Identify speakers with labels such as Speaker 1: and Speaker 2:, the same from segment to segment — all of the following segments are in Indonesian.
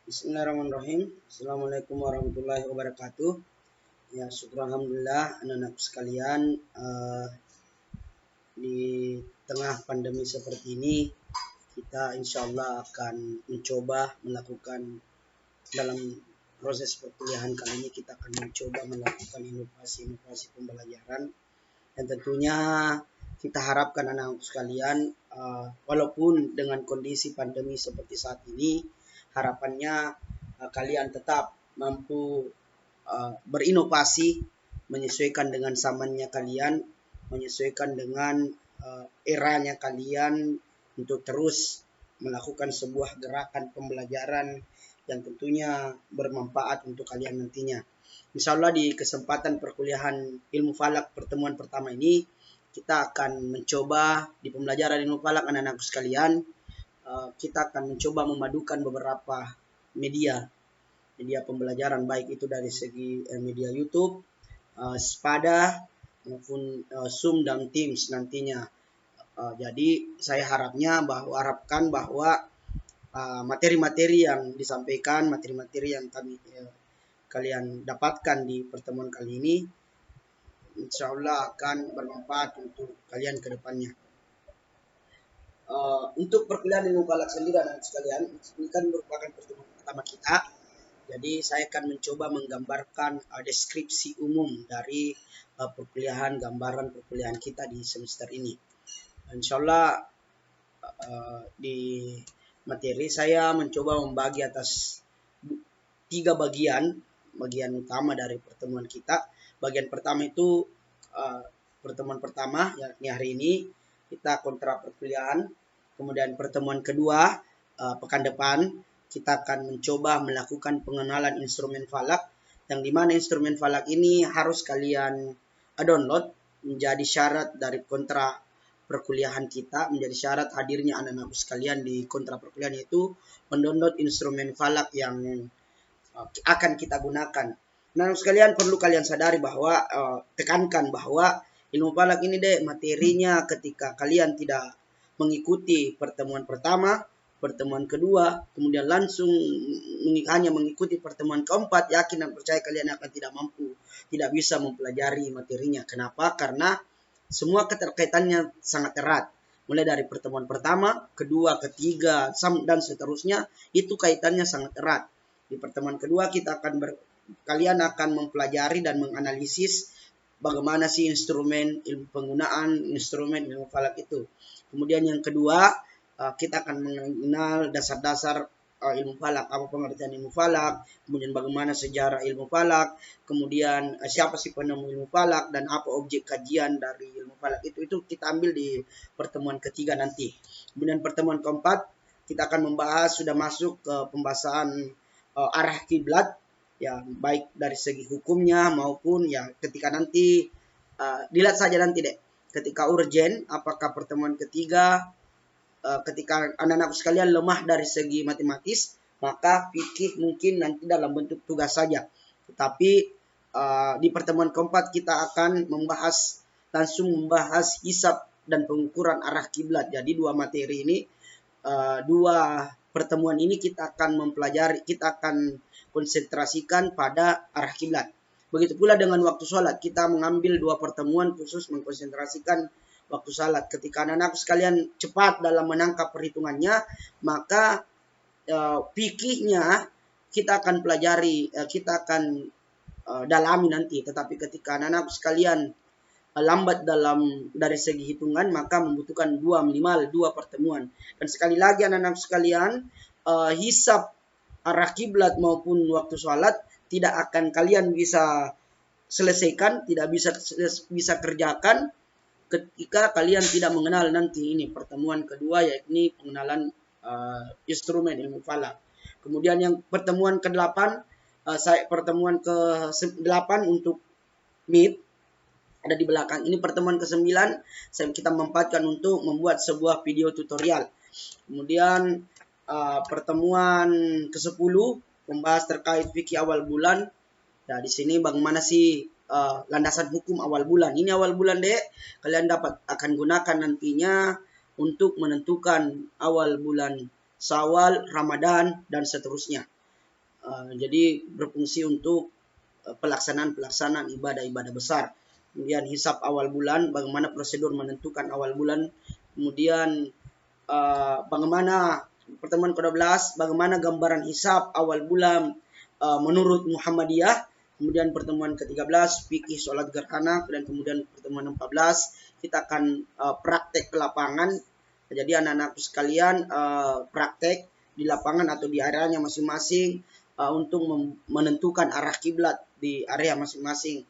Speaker 1: Bismillahirrahmanirrahim. Assalamualaikum warahmatullahi wabarakatuh. Ya, syukur alhamdulillah anak-anak sekalian, di tengah pandemi seperti ini kita insya Allah akan mencoba melakukan dalam proses perkuliahan kali ini, kita akan mencoba melakukan inovasi-inovasi pembelajaran dan tentunya kita harapkan anak-anak sekalian, walaupun dengan kondisi pandemi seperti saat ini, harapannya kalian tetap mampu berinovasi menyesuaikan dengan zamannya kalian, menyesuaikan dengan eranya kalian untuk terus melakukan sebuah gerakan pembelajaran yang tentunya bermanfaat untuk kalian nantinya. Insya Allah di kesempatan perkuliahan ilmu falak pertemuan pertama ini kita akan mencoba di pembelajaran ilmu falak anak-anak sekalian, kita akan mencoba memadukan beberapa media pembelajaran, baik itu dari segi media YouTube, Spada maupun Zoom dan Teams nantinya. Jadi saya harapkan bahwa materi-materi yang disampaikan, materi-materi yang kalian dapatkan di pertemuan kali ini, insya Allah akan bermanfaat untuk kalian ke depannya. Untuk perkuliahan ilmu falak sendiri anak sekalian, ini kan merupakan pertemuan pertama kita. Jadi saya akan mencoba menggambarkan deskripsi umum dari perkuliahan, gambaran perkuliahan kita di semester ini. Insya Allah di materi saya mencoba membagi atas 3 bagian utama dari pertemuan kita. Bagian pertama itu pertemuan pertama, yakni hari ini kita kontra perkuliahan. Kemudian pertemuan kedua pekan depan kita akan mencoba melakukan pengenalan instrumen falak, yang dimana instrumen falak ini harus kalian download, menjadi syarat dari kontra perkuliahan kita, menjadi syarat hadirnya anak-anak sekalian di kontra perkuliahan, yaitu mendownload instrumen falak yang akan kita gunakan. Nah, sekalian perlu kalian sadari bahwa tekankan bahwa ilmu falak ini materinya ketika kalian tidak mengikuti pertemuan pertama, pertemuan kedua, kemudian langsung hanya mengikuti pertemuan keempat, yakin dan percaya kalian akan tidak bisa mempelajari materinya. Kenapa? Karena semua keterkaitannya sangat erat. Mulai dari pertemuan pertama, kedua, ketiga, dan seterusnya, itu kaitannya sangat erat. Di pertemuan kedua kalian akan mempelajari dan menganalisis bagaimana sih penggunaan instrumen ilmu falak itu. Kemudian yang kedua, kita akan mengenal dasar-dasar ilmu falak, apa pengertian ilmu falak, kemudian bagaimana sejarah ilmu falak, kemudian siapa sih penemu ilmu falak, dan apa objek kajian dari ilmu falak itu kita ambil di pertemuan ketiga nanti. Kemudian pertemuan keempat kita akan membahas, sudah masuk ke pembahasan arah kiblat, ya, baik dari segi hukumnya maupun ya ketika nanti dilihat saja nanti ketika urgen, apakah pertemuan ketiga ketika anak-anak sekalian lemah dari segi matematis, maka fikih mungkin nanti dalam bentuk tugas saja. Tetapi di pertemuan keempat kita akan langsung membahas hisab dan pengukuran arah kiblat. Jadi dua materi ini, dua pertemuan ini kita akan mempelajari, kita akan konsentrasikan pada arah kiblat. Begitu pula dengan waktu sholat, kita mengambil 2 pertemuan khusus mengkonsentrasikan waktu sholat. Ketika anak-anak sekalian cepat dalam menangkap perhitungannya, maka fikihnya kita akan pelajari, kita akan dalami nanti. Tetapi ketika anak-anak sekalian lambat dari segi hitungan, maka membutuhkan minimal 2 pertemuan. Dan sekali lagi anak-anak sekalian, hisab arah kiblat maupun waktu sholat tidak akan kalian bisa selesaikan, tidak bisa kerjakan ketika kalian tidak mengenal nanti ini pertemuan kedua, yakni pengenalan instrumen ilmu falak. Kemudian yang pertemuan ke-8, pertemuan ke-8 untuk MIT ada di belakang. Ini pertemuan ke-9 kita mempatkan untuk membuat sebuah video tutorial. Kemudian pertemuan ke-10 membahas terkait fikih awal bulan. Nah, di sini bagaimana sih landasan hukum awal bulan. Ini awal bulan kalian akan gunakan nantinya untuk menentukan awal bulan Syawal, Ramadan, dan seterusnya. Jadi berfungsi untuk pelaksanaan ibadah-ibadah besar. Kemudian hisab awal bulan, bagaimana prosedur menentukan awal bulan. Kemudian bagaimana pertemuan ke-12, bagaimana gambaran hisab awal bulan menurut Muhammadiyah. Kemudian pertemuan ke-13 fikih sholat gerhana, dan kemudian pertemuan 14 kita akan praktek ke lapangan. Jadi anak-anakku sekalian praktek di lapangan atau di areanya masing-masing untuk menentukan arah kiblat di area masing-masing.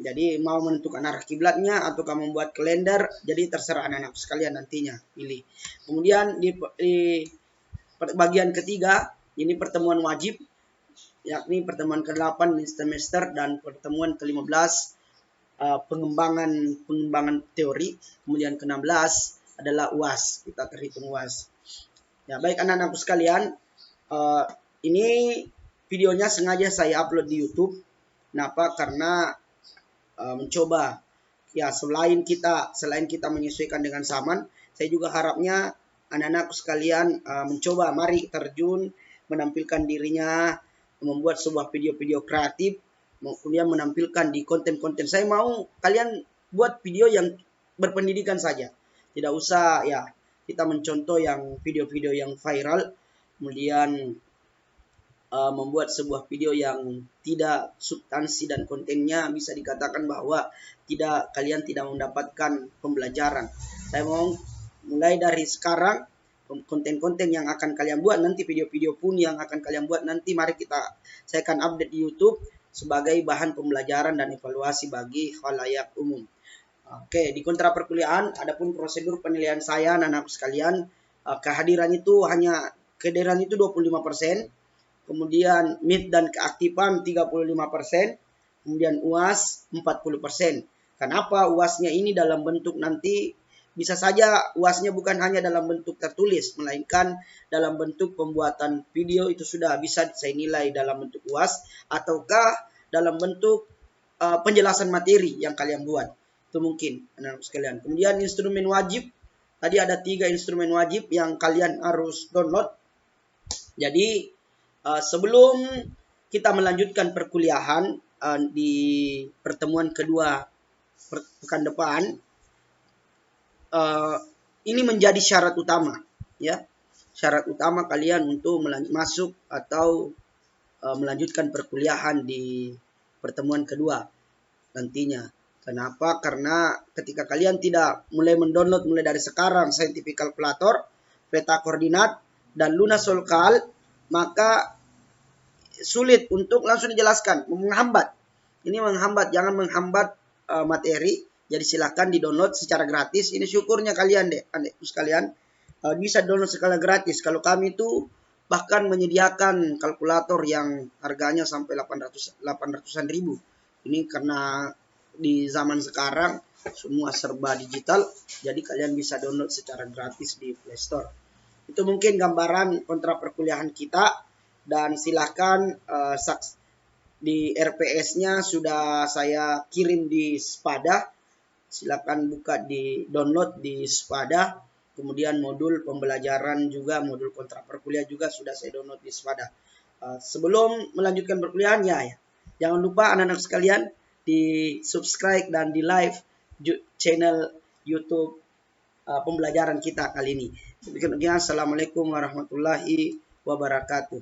Speaker 1: Jadi mau menentukan arah kiblatnya atau kamu membuat kalender, jadi terserah anak-anak sekalian nantinya pilih. Kemudian di bagian ketiga ini pertemuan wajib, yakni pertemuan ke-8 semester dan pertemuan ke-15 pengembangan teori. Kemudian ke-16 adalah UAS, kita terhitung UAS. Ya, baik anak-anakku sekalian, ini videonya sengaja saya upload di YouTube. Kenapa? Karena mencoba ya, selain kita menyesuaikan dengan zaman, saya juga harapnya anak-anakku sekalian mencoba, mari terjun menampilkan dirinya, membuat sebuah video-video kreatif, kemudian menampilkan di konten-konten. Saya mau kalian buat video yang berpendidikan saja, tidak usah ya kita mencontoh yang video-video yang viral, kemudian membuat sebuah video yang tidak substansi dan kontennya bisa dikatakan bahwa kalian tidak mendapatkan pembelajaran. Saya mau mulai dari sekarang konten-konten yang akan kalian buat nanti, video-video pun yang akan kalian buat nanti, saya akan update di YouTube sebagai bahan pembelajaran dan evaluasi bagi khalayak umum. Oke, di kontra perkuliahan adapun prosedur penilaian saya anak-anak sekalian, kehadiran itu 25%. Kemudian mid dan keaktifan 35%, kemudian UAS 40%. Kenapa UASnya ini dalam bentuk nanti bisa saja UASnya bukan hanya dalam bentuk tertulis, melainkan dalam bentuk pembuatan video, itu sudah bisa saya nilai dalam bentuk UAS, ataukah dalam bentuk penjelasan materi yang kalian buat. Itu mungkin anak-anak sekalian. Kemudian instrumen wajib, tadi ada 3 instrumen wajib yang kalian harus download. Jadi sebelum kita melanjutkan perkuliahan di pertemuan kedua pekan depan, ini menjadi syarat utama, ya, syarat utama kalian untuk masuk atau melanjutkan perkuliahan di pertemuan kedua nantinya. Kenapa? Karena ketika kalian tidak mulai mendownload mulai dari sekarang scientific calculator, peta koordinat, dan LunasSolCal, maka sulit untuk langsung dijelaskan, menghambat. Ini menghambat, jangan menghambat materi. Jadi silakan di-download secara gratis. Ini syukurnya kalian adikku sekalian, bisa download secara gratis. Kalau kami itu bahkan menyediakan kalkulator yang harganya sampai 800-an ribu. Ini karena di zaman sekarang semua serba digital, jadi kalian bisa download secara gratis di Play Store. Itu mungkin gambaran kontra perkuliahan kita, dan silakan di RPS-nya sudah saya kirim di Spada. Silakan buka di download di Spada. Kemudian modul pembelajaran juga, modul kontra perkuliahan juga sudah saya download di Spada. Sebelum melanjutkan perkuliahan ya, jangan lupa anak-anak sekalian di subscribe dan di live channel YouTube pembelajaran kita kali ini. Demikian, assalamualaikum warahmatullahi wabarakatuh.